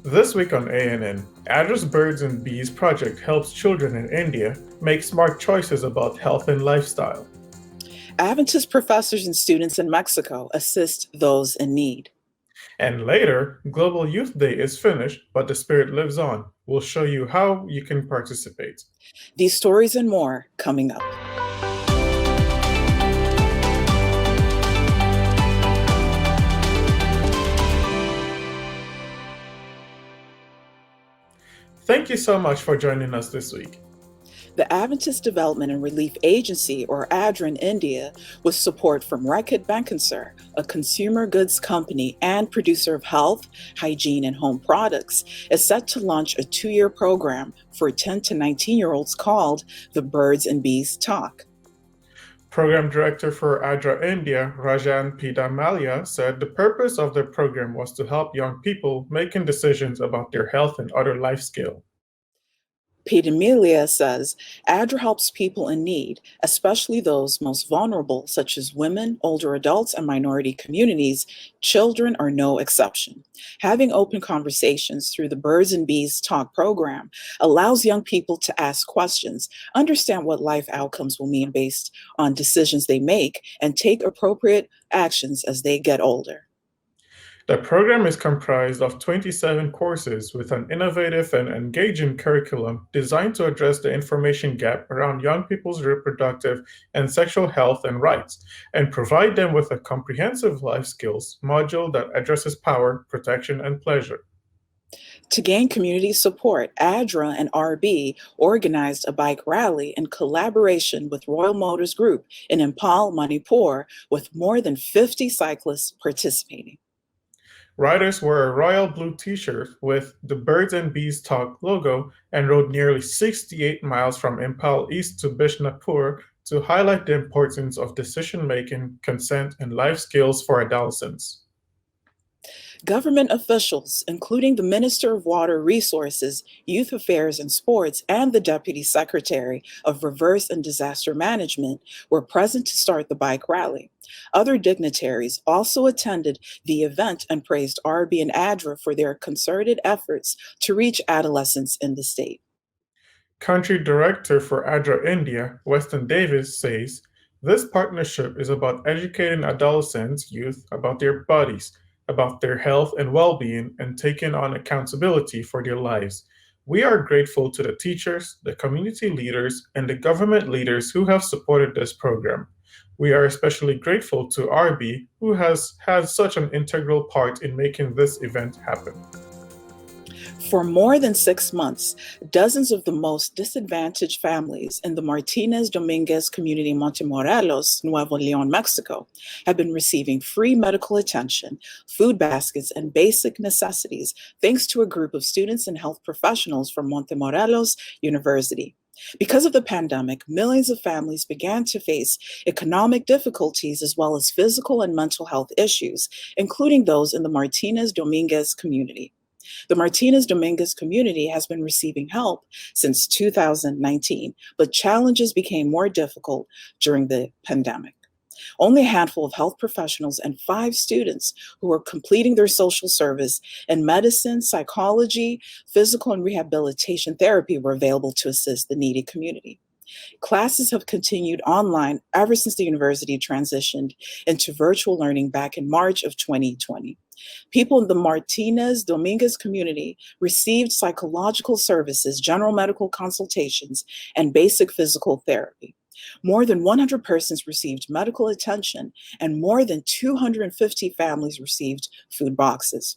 This week on ANN, ADRA's Birds and Bees project helps children in India make smart choices about health and lifestyle. Adventist professors and students in Mexico assist those in need. And later, Global Youth Day is finished, but the spirit lives on. We'll show you how you can participate. These stories and more coming up. Thank you so much for joining us this week. The Adventist Development and Relief Agency, or ADRA in India, with support from Reckitt Benckiser, a consumer goods company and producer of health, hygiene, and home products, is set to launch a 2-year program for 10 to 19-year-olds called the Birds and Bees Talk. Program Director for ADRA India, Rajan Pidamalia, said the purpose of the program was to help young people making decisions about their health and other life skills. Pidamalia says, ADRA helps people in need, especially those most vulnerable, such as women, older adults, and minority communities. Children are no exception. Having open conversations through the Birds and Bees Talk program allows young people to ask questions, understand what life outcomes will mean based on decisions they make, and take appropriate actions as they get older. The program is comprised of 27 courses with an innovative and engaging curriculum designed to address the information gap around young people's reproductive and sexual health and rights, and provide them with a comprehensive life skills module that addresses power, protection, and pleasure. To gain community support, ADRA and RB organized a bike rally in collaboration with Royal Motors Group in Imphal, Manipur, with more than 50 cyclists participating. Riders wore a royal blue t-shirt with the Birds and Bees Talk logo and rode nearly 68 miles from Imphal east to Bishnapur to highlight the importance of decision-making, consent, and life skills for adolescents. Government officials, including the Minister of Water Resources, Youth Affairs and Sports, and the Deputy Secretary of Reverse and Disaster Management, were present to start the bike rally. Other dignitaries also attended the event and praised RB and ADRA for their concerted efforts to reach adolescents in the state. Country Director for ADRA India, Weston Davis, says, "This partnership is about educating adolescents, youth, about their bodies, about their health and well-being, and taking on accountability for their lives. We are grateful to the teachers, the community leaders, and the government leaders who have supported this program. We are especially grateful to RB, who has had such an integral part in making this event happen." For more than 6 months, dozens of the most disadvantaged families in the Martinez Dominguez Community, Montemorelos, Nuevo Leon, Mexico, have been receiving free medical attention, food baskets, and basic necessities thanks to a group of students and health professionals from Montemorelos University. Because of the pandemic, millions of families began to face economic difficulties as well as physical and mental health issues, including those in the Martinez Dominguez community. The Martinez Dominguez community has been receiving help since 2019, but challenges became more difficult during the pandemic. Only a handful of health professionals and 5 students who are completing their social service in medicine, psychology, physical and rehabilitation therapy were available to assist the needy community. Classes have continued online ever since the university transitioned into virtual learning back in March of 2020. People in the Martinez Dominguez community received psychological services, general medical consultations, and basic physical therapy. More than 100 persons received medical attention, and more than 250 families received food boxes.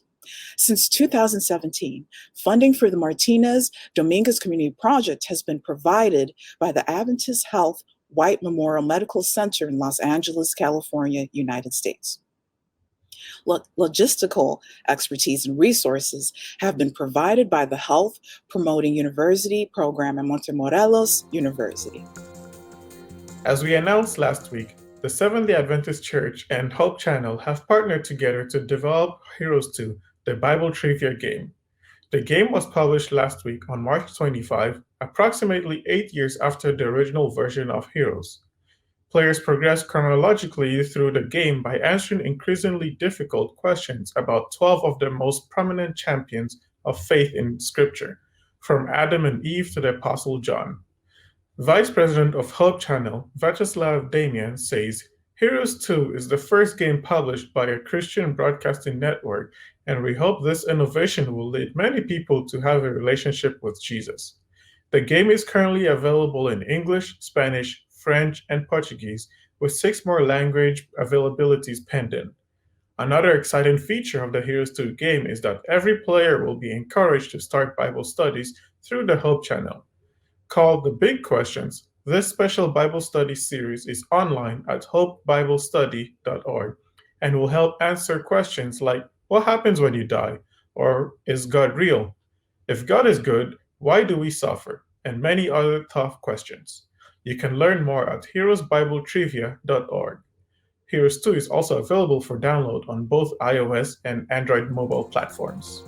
Since 2017, funding for the Martinez Dominguez Community Project has been provided by the Adventist Health White Memorial Medical Center in Los Angeles, California, United States. Logistical expertise and resources have been provided by the Health Promoting University program at Montemorelos University. As we announced last week, the Seventh-day Adventist Church and Hope Channel have partnered together to develop Heroes 2, the Bible trivia game. The game was published last week on March 25, approximately 8 years after the original version of Heroes. Players progress chronologically through the game by answering increasingly difficult questions about 12 of the most prominent champions of faith in Scripture, from Adam and Eve to the Apostle John. Vice President of Hope Channel, Vyacheslav Damian, says, Heroes 2 is the first game published by a Christian broadcasting network, and we hope this innovation will lead many people to have a relationship with Jesus. The game is currently available in English, Spanish, French, and Portuguese, with 6 more language availabilities pending. Another exciting feature of the Heroes 2 game is that every player will be encouraged to start Bible studies through the Hope Channel. Called The Big Questions, this special Bible study series is online at hopebiblestudy.org and will help answer questions like, what happens when you die? Or, is God real? If God is good, why do we suffer? And many other tough questions. You can learn more at heroesbibletrivia.org. Heroes 2 is also available for download on both iOS and Android mobile platforms.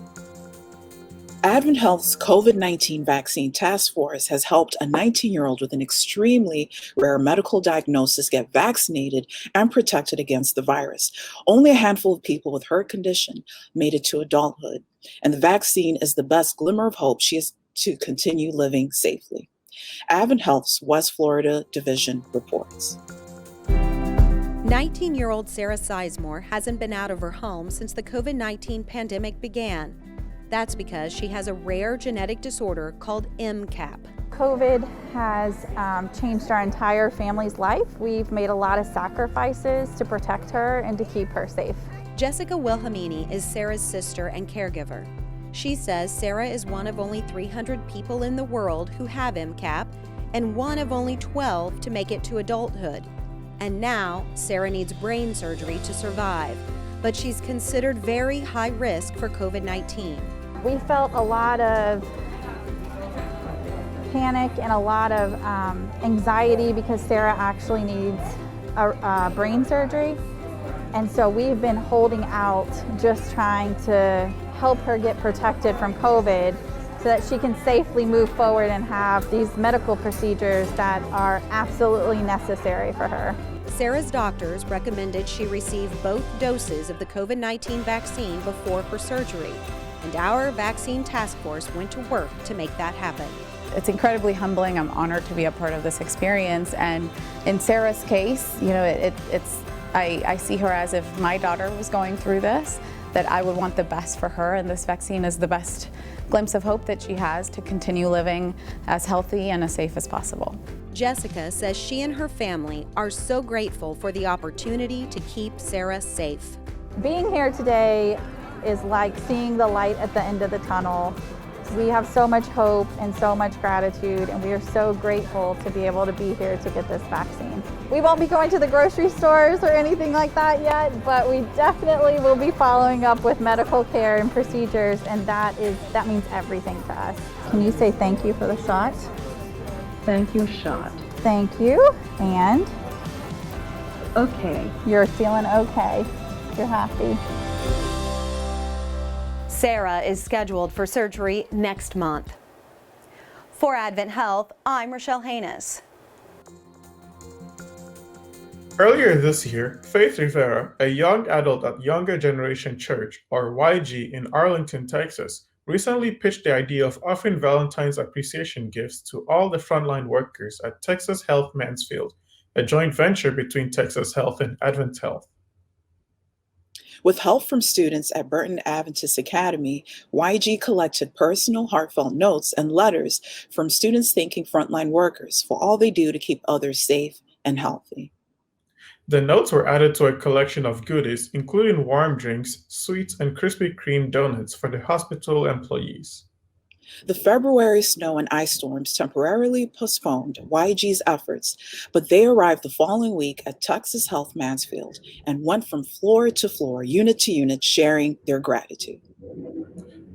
AdventHealth's COVID-19 vaccine task force has helped a 19-year-old with an extremely rare medical diagnosis get vaccinated and protected against the virus. Only a handful of people with her condition made it to adulthood, and the vaccine is the best glimmer of hope she has to continue living safely. AdventHealth's West Florida Division reports. 19-year-old Sarah Sizemore hasn't been out of her home since the COVID-19 pandemic began. That's because she has a rare genetic disorder called MCAP. COVID has changed our entire family's life. We've made a lot of sacrifices to protect her and to keep her safe. Jessica Wilhelmini is Sarah's sister and caregiver. She says Sarah is one of only 300 people in the world who have MCAP and one of only 12 to make it to adulthood. And now, Sarah needs brain surgery to survive, but she's considered very high risk for COVID-19. We felt a lot of panic and a lot of anxiety because Sarah actually needs a brain surgery. And so we've been holding out, just trying to help her get protected from COVID so that she can safely move forward and have these medical procedures that are absolutely necessary for her. Sarah's doctors recommended she receive both doses of the COVID-19 vaccine before her surgery, and our vaccine task force went to work to make that happen. It's incredibly humbling. I'm honored to be a part of this experience, and in Sarah's case, you know, I see her as if my daughter was going through this, that I would want the best for her, and this vaccine is the best glimpse of hope that she has to continue living as healthy and as safe as possible. Jessica says she and her family are so grateful for the opportunity to keep Sarah safe. Being here today is like seeing the light at the end of the tunnel. We have so much hope and so much gratitude, and we are so grateful to be able to be here to get this vaccine. We won't be going to the grocery stores or anything like that yet, but we definitely will be following up with medical care and procedures, and that means everything to us. Can you say thank you for the shot? Thank you, shot. Thank you, and Okay. you're feeling okay. You're happy. Sarah is scheduled for surgery next month. For Advent Health, I'm Rochelle Haynes. Earlier this year, Faith Rivera, a young adult at Younger Generation Church, or YG, in Arlington, Texas, recently pitched the idea of offering Valentine's appreciation gifts to all the frontline workers at Texas Health Mansfield, a joint venture between Texas Health and Advent Health. With help from students at Burton Adventist Academy, YG collected personal, heartfelt notes and letters from students thanking frontline workers for all they do to keep others safe and healthy. The notes were added to a collection of goodies, including warm drinks, sweets, and Krispy Kreme donuts for the hospital employees. The February snow and ice storms temporarily postponed YG's efforts, but they arrived the following week at Texas Health Mansfield and went from floor to floor, unit to unit, sharing their gratitude.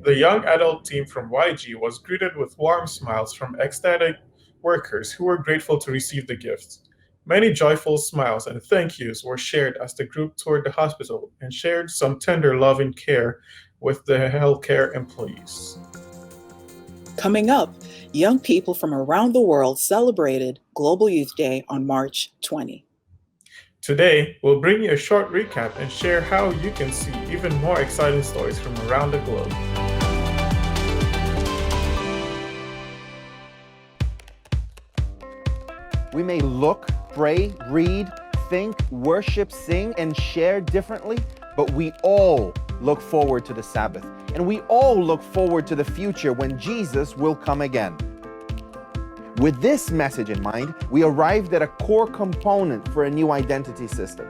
The young adult team from YG was greeted with warm smiles from ecstatic workers who were grateful to receive the gifts. Many joyful smiles and thank yous were shared as the group toured the hospital and shared some tender, loving care with the healthcare employees. Coming up, young people from around the world celebrated Global Youth Day on March 20. Today, we'll bring you a short recap and share how you can see even more exciting stories from around the globe. We may look, pray, read, think, worship, sing, and share differently, but we all look forward to the Sabbath. And we all look forward to the future when Jesus will come again. With this message in mind, we arrived at a core component for a new identity system: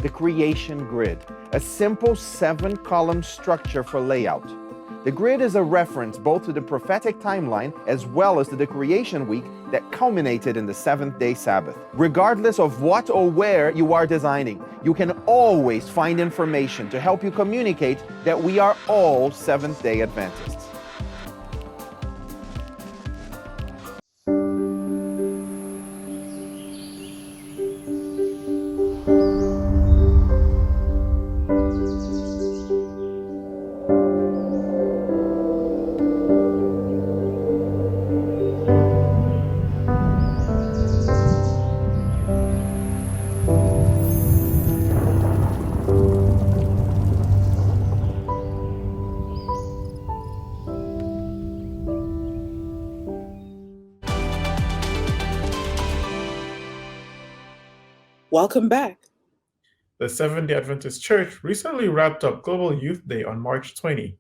the creation grid, a simple 7-column structure for layout. The grid is a reference both to the prophetic timeline as well as to the creation week that culminated in the 7th-day Sabbath. Regardless of what or where you are designing, you can always find information to help you communicate that we are all Seventh-day Adventists. Welcome back. The Seventh-day Adventist Church recently wrapped up Global Youth Day on March 20.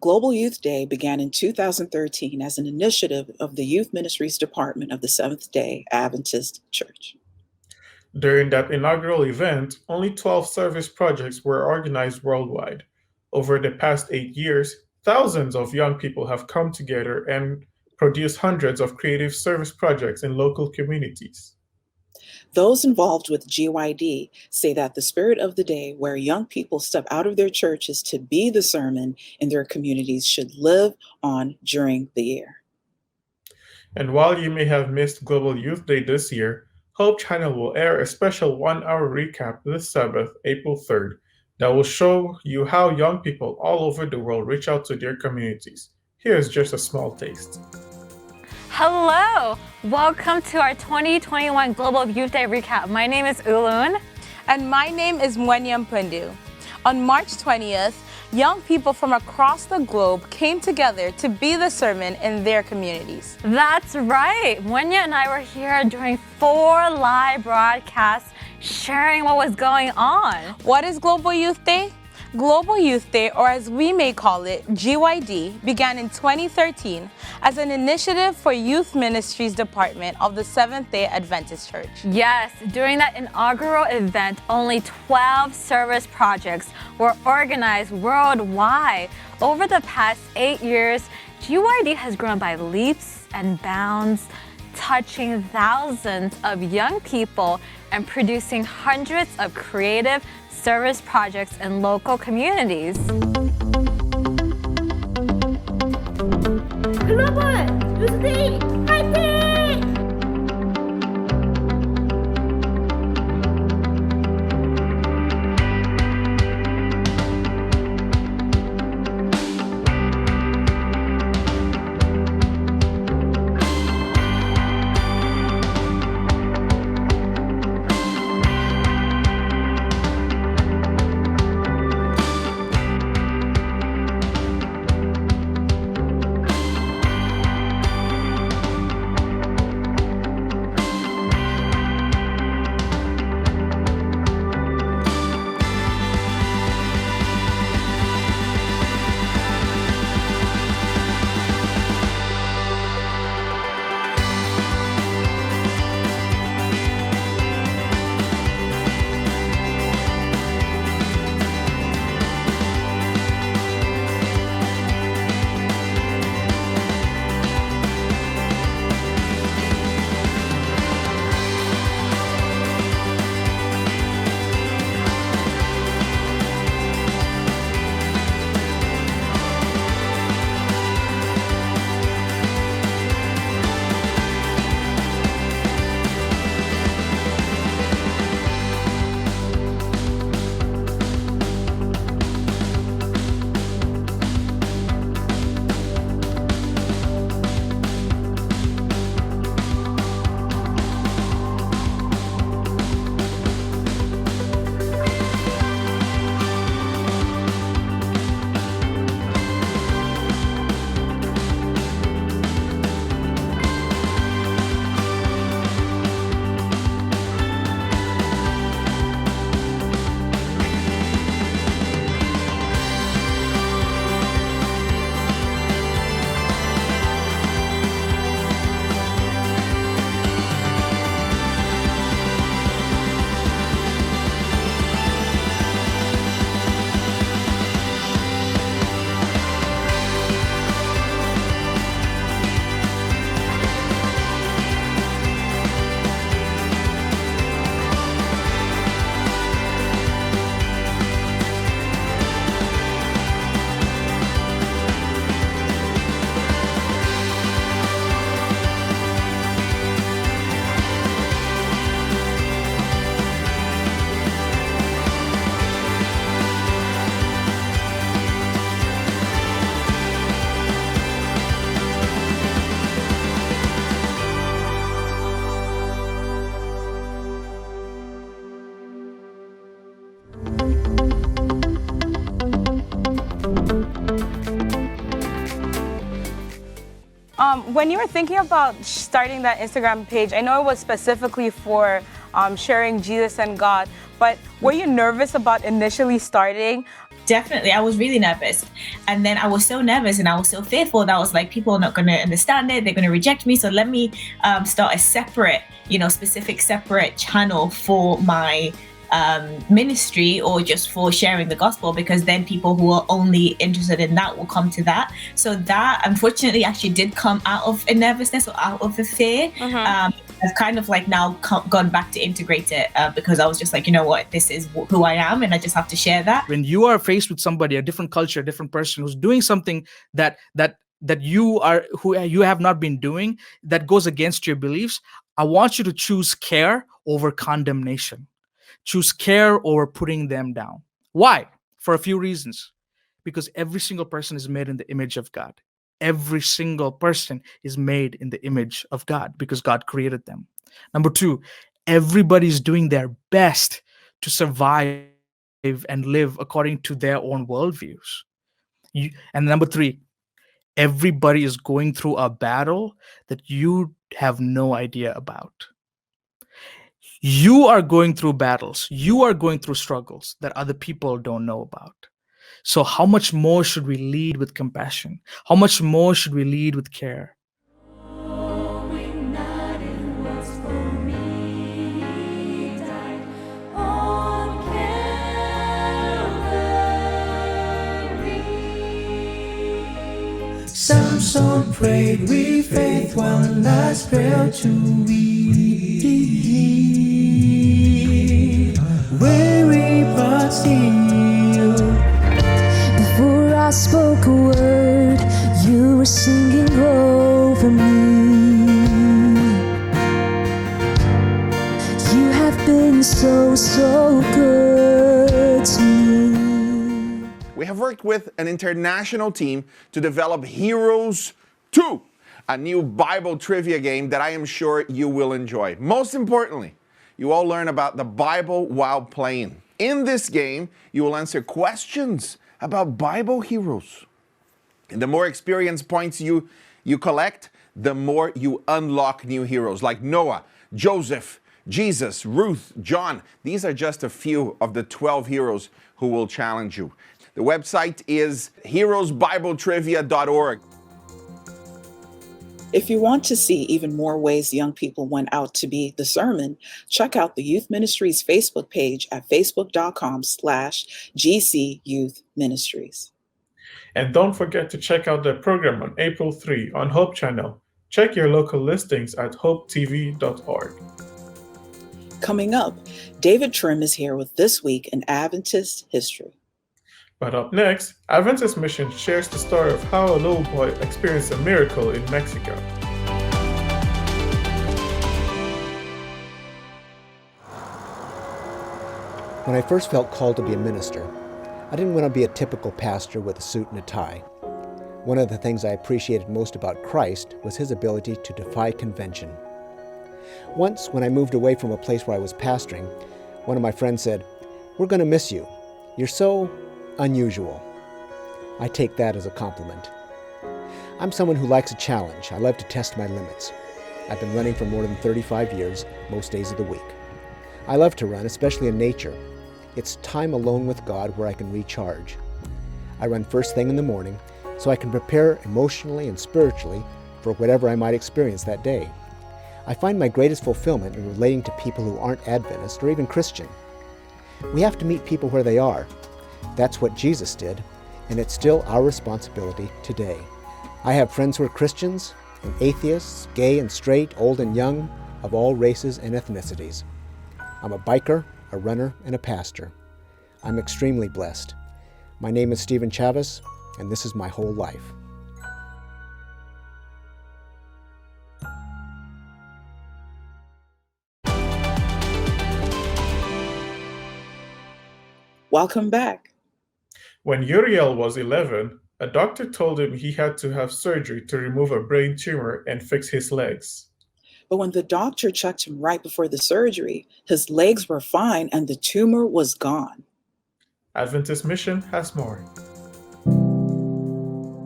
Global Youth Day began in 2013 as an initiative of the Youth Ministries Department of the Seventh-day Adventist Church. During that inaugural event, only 12 service projects were organized worldwide. Over the past 8 years, thousands of young people have come together and produced hundreds of creative service projects in local communities. Those involved with GYD say that the spirit of the day, where young people step out of their churches to be the sermon in their communities, should live on during the year. And while you may have missed Global Youth Day this year, Hope Channel will air a special 1-hour recap this Sabbath, April 3rd, that will show you how young people all over the world reach out to their communities. Here's just a small taste. Hello! Welcome to our 2021 Global Youth Day recap. My name is Ulun. And my name is Mwenyam Pundu. On March 20th, young people from across the globe came together to be the sermon in their communities. That's right. Mwenya and I were here during 4 live broadcasts sharing what was going on. What is Global Youth Day? Global Youth Day, or as we may call it, GYD, began in 2013 as an initiative for Youth Ministries Department of the Seventh-day Adventist Church. Yes, during that inaugural event, only 12 service projects were organized worldwide. Over the past 8 years, GYD has grown by leaps and bounds, touching thousands of young people and producing hundreds of creative service projects in local communities. Global Youth Day, fighting! When you were thinking about starting that Instagram page, I know it was specifically for sharing Jesus and God, but were you nervous about initially starting? Definitely, I was really nervous. And then I was so nervous and I was so fearful that I was like, people are not going to understand it. They're going to reject me. So let me start a separate, specific separate channel for my ministry or just for sharing the gospel, because then people who are only interested in that will come to that. So that unfortunately actually did come out of a nervousness or out of a fear. I've kind of like now gone back to integrate it because I was just like, you know what, this is who I am and I just have to share that. When you are faced with somebody, a different culture, a different person who's doing something that you have not been doing, that goes against your beliefs, I want you to choose care over condemnation. Choose care over putting them down. Why? For a few reasons. Because every single person is made in the image of God. Every single person is made in the image of God because God created them. Number two, everybody's doing their best to survive and live according to their own worldviews. And number three, everybody is going through a battle that you have no idea about. You are going through battles. You are going through struggles that other people don't know about. So how much more should we lead with compassion? How much more should we lead with care? Samson prayed with faith one last prayer to redeem weary but still. Before I spoke a word, you were singing over me. You have been so good to me. We have worked with an international team to develop Heroes 2, a new Bible trivia game that I am sure you will enjoy. Most importantly, you all learn about the Bible while playing. In this game, you will answer questions about Bible heroes. And the more experience points you collect, the more you unlock new heroes like Noah, Joseph, Jesus, Ruth, John. These are just a few of the 12 heroes who will challenge you. The website is heroesbibletrivia.org. If you want to see even more ways young people went out to be the sermon, check out the Youth Ministries Facebook page at facebook.com/GC Youth Ministries. And don't forget to check out the program on April 3 on Hope Channel. Check your local listings at hopetv.org. Coming up, David Trim is here with This Week in Adventist History. But up next, Adventist Mission shares the story of how a little boy experienced a miracle in Mexico. When I first felt called to be a minister, I didn't want to be a typical pastor with a suit and a tie. One of the things I appreciated most about Christ was his ability to defy convention. Once, when I moved away from a place where I was pastoring, one of my friends said, "We're going to miss you. You're so unusual." I take that as a compliment. I'm someone who likes a challenge. I love to test my limits. I've been running for more than 35 years, most days of the week. I love to run, especially in nature. It's time alone with God where I can recharge. I run first thing in the morning so I can prepare emotionally and spiritually for whatever I might experience that day. I find my greatest fulfillment in relating to people who aren't Adventist or even Christian. We have to meet people where they are. That's what Jesus did, and it's still our responsibility today. I have friends who are Christians and atheists, gay and straight, old and young, of all races and ethnicities. I'm a biker, a runner, and a pastor. I'm extremely blessed. My name is Stephen Chavez, and this is my whole life. Welcome back. When Uriel was 11, a doctor told him he had to have surgery to remove a brain tumor and fix his legs. But when the doctor checked him right before the surgery, his legs were fine and the tumor was gone. Adventist Mission has more.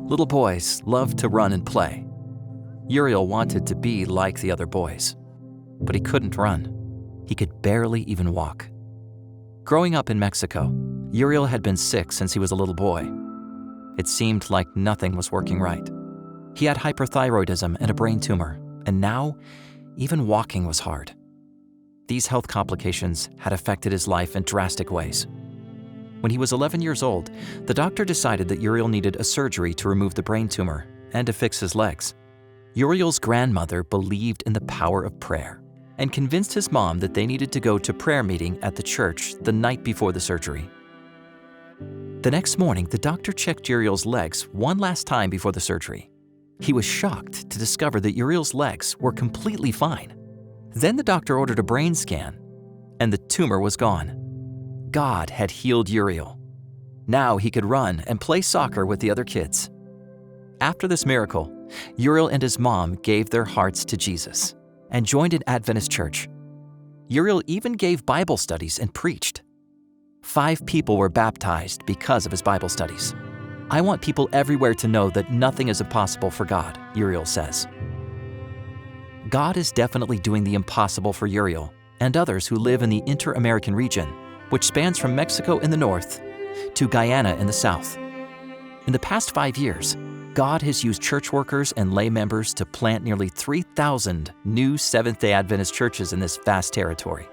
Little boys love to run and play. Uriel wanted to be like the other boys, but he couldn't run. He could barely even walk. Growing up in Mexico, Uriel had been sick since he was a little boy. It seemed like nothing was working right. He had hyperthyroidism and a brain tumor, and now even walking was hard. These health complications had affected his life in drastic ways. When he was 11 years old, the doctor decided that Uriel needed a surgery to remove the brain tumor and to fix his legs. Uriel's grandmother believed in the power of prayer and convinced his mom that they needed to go to prayer meeting at the church the night before the surgery. The next morning, the doctor checked Uriel's legs one last time before the surgery. He was shocked to discover that Uriel's legs were completely fine. Then the doctor ordered a brain scan, and the tumor was gone. God had healed Uriel. Now he could run and play soccer with the other kids. After this miracle, Uriel and his mom gave their hearts to Jesus and joined an Adventist church. Uriel even gave Bible studies and preached. 5 people were baptized because of his Bible studies. I want people everywhere to know that nothing is impossible for God, Uriel says. God is definitely doing the impossible for Uriel and others who live in the Inter-American region, which spans from Mexico in the north to Guyana in the south. In the past 5 years, God has used church workers and lay members to plant nearly 3,000 new Seventh-day Adventist churches in this vast territory.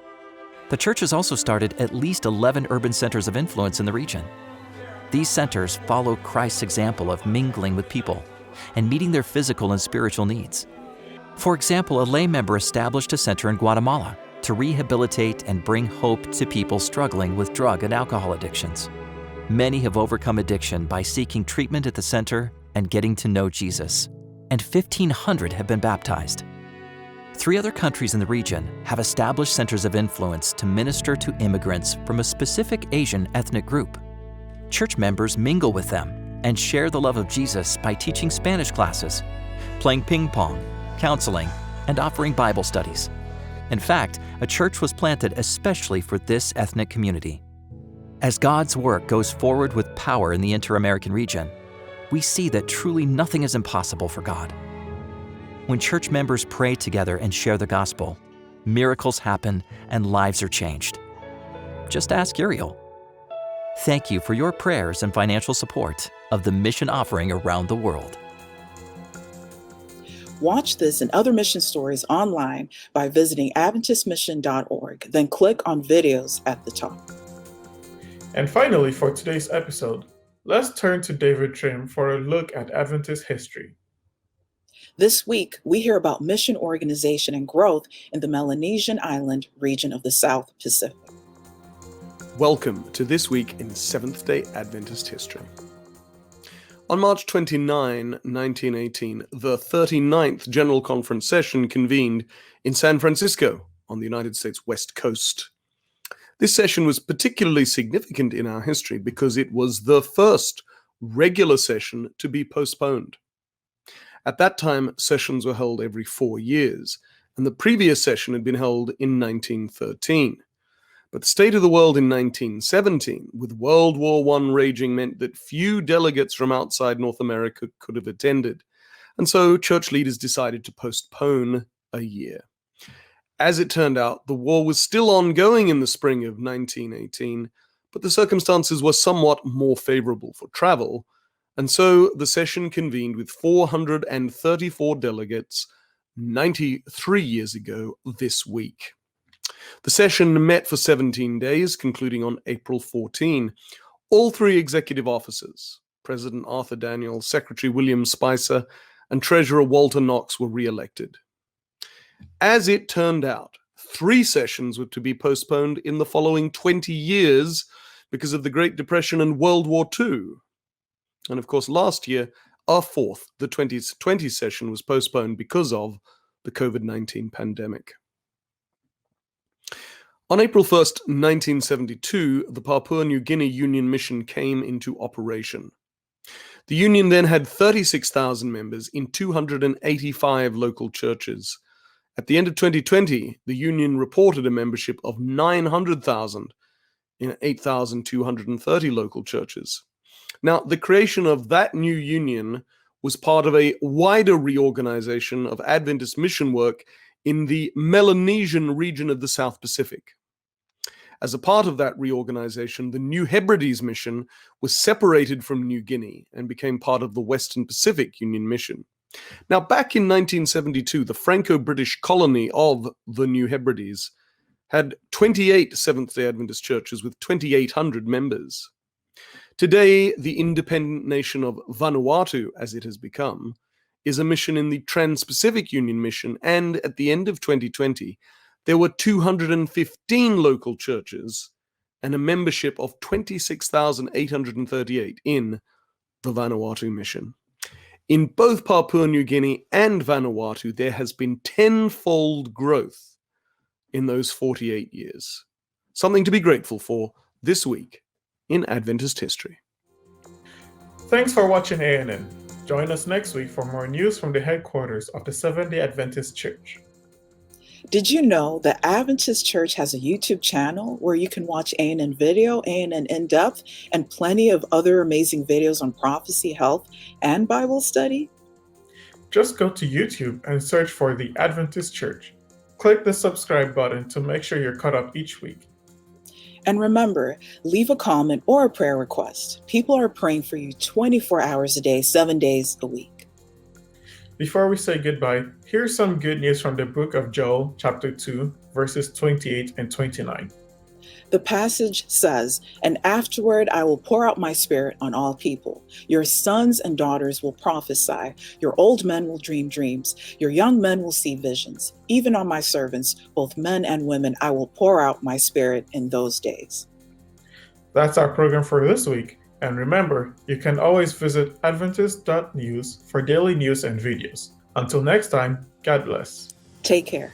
The church has also started at least 11 urban centers of influence in the region. These centers follow Christ's example of mingling with people and meeting their physical and spiritual needs. For example, a lay member established a center in Guatemala to rehabilitate and bring hope to people struggling with drug and alcohol addictions. Many have overcome addiction by seeking treatment at the center and getting to know Jesus, and 1,500 have been baptized. 3 other countries in the region have established centers of influence to minister to immigrants from a specific Asian ethnic group. Church members mingle with them and share the love of Jesus by teaching Spanish classes, playing ping pong, counseling, and offering Bible studies. In fact, a church was planted especially for this ethnic community. As God's work goes forward with power in the Inter-American region, we see that truly nothing is impossible for God. When church members pray together and share the gospel, miracles happen and lives are changed. Just ask Uriel. Thank you for your prayers and financial support of the mission offering around the world. Watch this and other mission stories online by visiting AdventistMission.org, then click on videos at the top. And finally, for today's episode, let's turn to David Trim for a look at Adventist history. This week, we hear about mission organization and growth in the Melanesian Island region of the South Pacific. Welcome to This Week in Seventh-day Adventist History. On March 29, 1918, the 39th General Conference session convened in San Francisco on the United States West Coast. This session was particularly significant in our history because it was the first regular session to be postponed. At that time, sessions were held every 4 years, and the previous session had been held in 1913. But the state of the world in 1917, with World War I raging, meant that few delegates from outside North America could have attended, and so church leaders decided to postpone a year. As it turned out, the war was still ongoing in the spring of 1918, but the circumstances were somewhat more favorable for travel, and so the session convened with 434 delegates 93 years ago this week. The session met for 17 days, concluding on April 14. All 3 executive officers, President Arthur Daniels, Secretary William Spicer, and Treasurer Walter Knox, were re-elected. As it turned out, 3 sessions were to be postponed in the following 20 years because of the Great Depression and World War II. And of course, last year, our 4th, the 2020 session, was postponed because of the COVID-19 pandemic. On April 1st, 1972, the Papua New Guinea Union Mission came into operation. The Union then had 36,000 members in 285 local churches. At the end of 2020, the Union reported a membership of 900,000 in 8,230 local churches. Now, the creation of that new union was part of a wider reorganization of Adventist mission work in the Melanesian region of the South Pacific. As a part of that reorganization, the New Hebrides mission was separated from New Guinea and became part of the Western Pacific Union Mission. Now, back in 1972, the Franco-British colony of the New Hebrides had 28 Seventh-day Adventist churches with 2,800 members. Today, the independent nation of Vanuatu, as it has become, is a mission in the Trans-Pacific Union Mission, and at the end of 2020, there were 215 local churches and a membership of 26,838 in the Vanuatu mission. In both Papua New Guinea and Vanuatu, there has been tenfold growth in those 48 years. Something to be grateful for this week in Adventist history. Thanks for watching ANN. Join us next week for more news from the headquarters of the Seventh-day Adventist Church. Did you know that Adventist Church has a YouTube channel where you can watch ANN Video, ANN In-Depth, and plenty of other amazing videos on prophecy, health, and Bible study? Just go to YouTube and search for the Adventist Church. Click the subscribe button to make sure you're caught up each week. And remember, leave a comment or a prayer request. People are praying for you 24 hours a day, 7 days a week. Before we say goodbye, here's some good news from the book of Joel, chapter 2, verses 28 and 29. The passage says, "And afterward I will pour out my spirit on all people. Your sons and daughters will prophesy. Your old men will dream dreams. Your young men will see visions. Even on my servants, both men and women, I will pour out my spirit in those days." That's our program for this week. And remember, you can always visit Adventist.news for daily news and videos. Until next time, God bless. Take care.